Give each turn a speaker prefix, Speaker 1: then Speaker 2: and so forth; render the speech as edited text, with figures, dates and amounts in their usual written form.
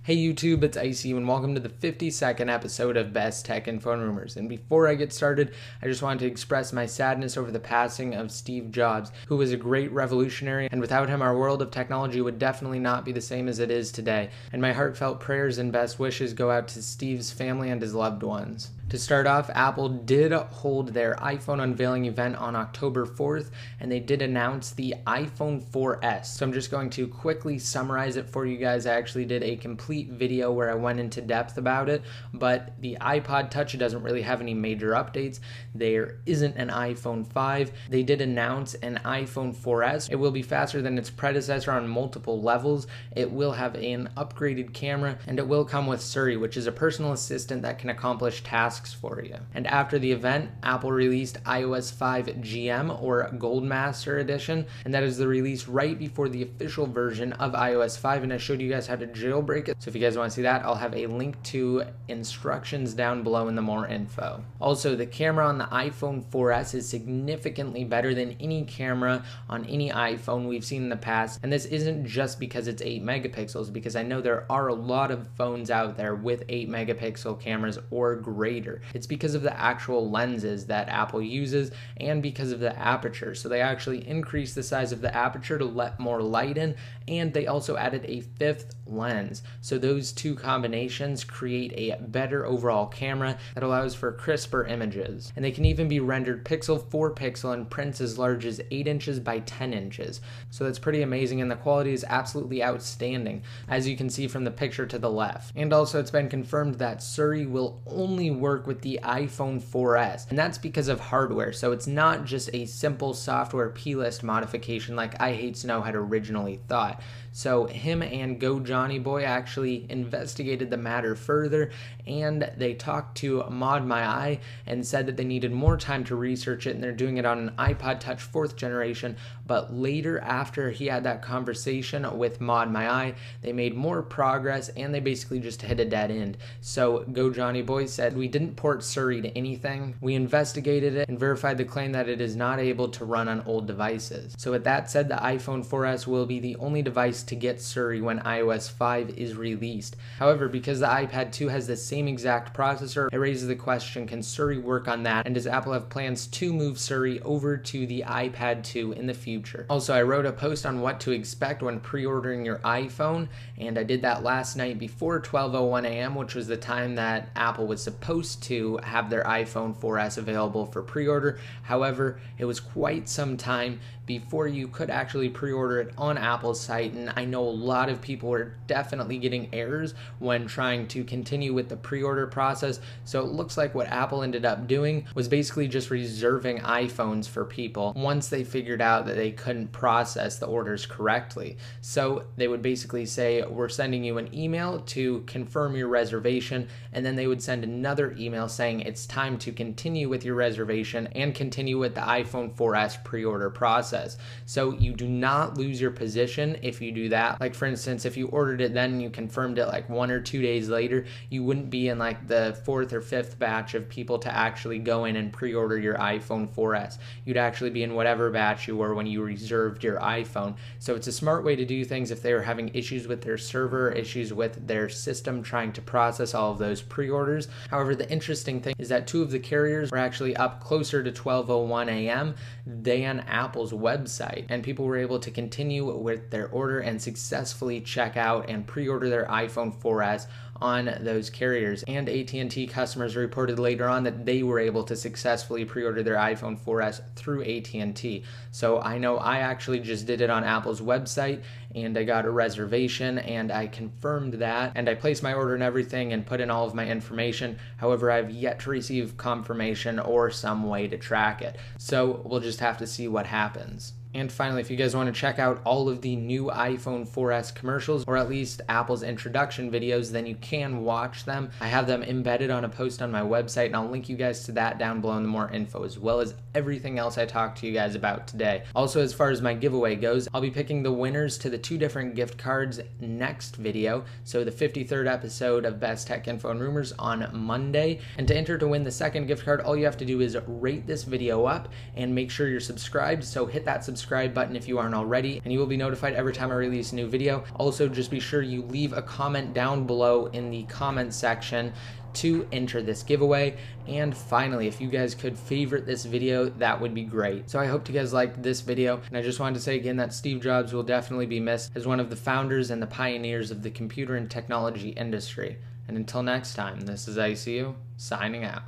Speaker 1: Hey YouTube, it's Icy and welcome to the 52nd episode of Best Tech Info and Rumors. And before I get started, I just wanted to express my sadness over the passing of Steve Jobs, who was a great revolutionary, and without him our world of technology would definitely not be the same as it is today. And my heartfelt prayers and best wishes go out to Steve's family and his loved ones. To start off, Apple did hold their iPhone unveiling event on October 4th, and they did announce the iPhone 4S. So I'm just going to quickly summarize it for you guys. I actually did a complete video where I went into depth about it, but the iPod Touch doesn't really have any major updates. There isn't an iPhone 5. They did announce an iPhone 4S. It will be faster than its predecessor on multiple levels. It will have an upgraded camera, and it will come with Siri, which is a personal assistant that can accomplish tasks for you. And after the event, Apple released iOS 5 GM or Goldmaster Edition, and that is the release right before the official version of iOS 5, and I showed you guys how to jailbreak it. So if you guys want to see that, I'll have a link to instructions down below in the more info. Also, the camera on the iPhone 4S is significantly better than any camera on any iPhone we've seen in the past, and this isn't just because it's 8 megapixels, because I know there are a lot of phones out there with 8 megapixel cameras or greater. It's because of the actual lenses that Apple uses and because of the aperture. So they actually increased the size of the aperture to let more light in, and they also added a fifth lens. So those two combinations create a better overall camera that allows for crisper images. And they can even be rendered pixel for pixel in prints as large as 8 inches by 10 inches. So that's pretty amazing, and the quality is absolutely outstanding, as you can see from the picture to the left. And also it's been confirmed that Siri will only work with the iPhone 4S, and that's because of hardware. So it's not just a simple software plist modification like iHatesNow had originally thought. So him and Go Johnny Boy actually investigated the matter further, and they talked to Mod My Eye and said that they needed more time to research it, and they're doing it on an iPod Touch 4th generation. But later, after he had that conversation with Mod My Eye, they made more progress and they basically just hit a dead end. So Go Johnny Boy said, "We didn't port Siri to anything. We investigated it and verified the claim that it is not able to run on old devices." So with that said, the iPhone 4S will be the only device to get Siri when iOS 5 is released. However, because the iPad 2 has the same exact processor, it raises the question, can Siri work on that? And does Apple have plans to move Siri over to the iPad 2 in the future? Also, I wrote a post on what to expect when pre-ordering your iPhone, and I did that last night before 12:01 a.m., which was the time that Apple was supposed to have their iPhone 4S available for pre-order. However, it was quite some time before you could actually pre-order it on Apple's site, and I know a lot of people were definitely getting errors when trying to continue with the pre-order process. So it looks like what Apple ended up doing was basically just reserving iPhones for people once they figured out that they couldn't process the orders correctly. So they would basically say, "We're sending you an email to confirm your reservation," and then they would send another email saying it's time to continue with your reservation and continue with the iPhone 4S pre-order process. So you do not lose your position if you do that. Like for instance, if you ordered it then and you confirmed it like 1 or 2 days later, you wouldn't be in like the 4th or 5th batch of people to actually go in and pre-order your iPhone 4S. You'd actually be in whatever batch you were when you reserved your iPhone. So it's a smart way to do things if they were having issues with their server, issues with their system trying to process all of those pre-orders. However, the interesting thing is that 2 of the carriers were actually up closer to 12:01 a.m. than Apple's website, and people were able to continue with their order and successfully check out and pre-order their iPhone 4S on those carriers. And AT&T customers reported later on that they were able to successfully pre-order their iPhone 4S through AT&T. So I know I actually just did it on Apple's website, and I got a reservation and I confirmed that, and I placed my order and everything and put in all of my information. However, I've yet to receive confirmation or some way to track it. So we'll just have to see what happens. And finally, if you guys want to check out all of the new iPhone 4S commercials, or at least Apple's introduction videos, then you can watch them. I have them embedded on a post on my website, and I'll link you guys to that down below in the more info, as well as everything else I talked to you guys about today. Also, as far as my giveaway goes, I'll be picking the winners to the 2 different gift cards next video. So the 53rd episode of Best Tech Info and Rumors on Monday. And to enter to win the second gift card, all you have to do is rate this video up and make sure you're subscribed. So hit that subscribe subscribe button if you aren't already, and you will be notified every time I release a new video. Also, just be sure you leave a comment down below in the comment section to enter this giveaway. And finally, if you guys could favorite this video, that would be great. So I hope you guys liked this video, and I just wanted to say again that Steve Jobs will definitely be missed as one of the founders and the pioneers of the computer and technology industry. And until next time, this is ICU signing out.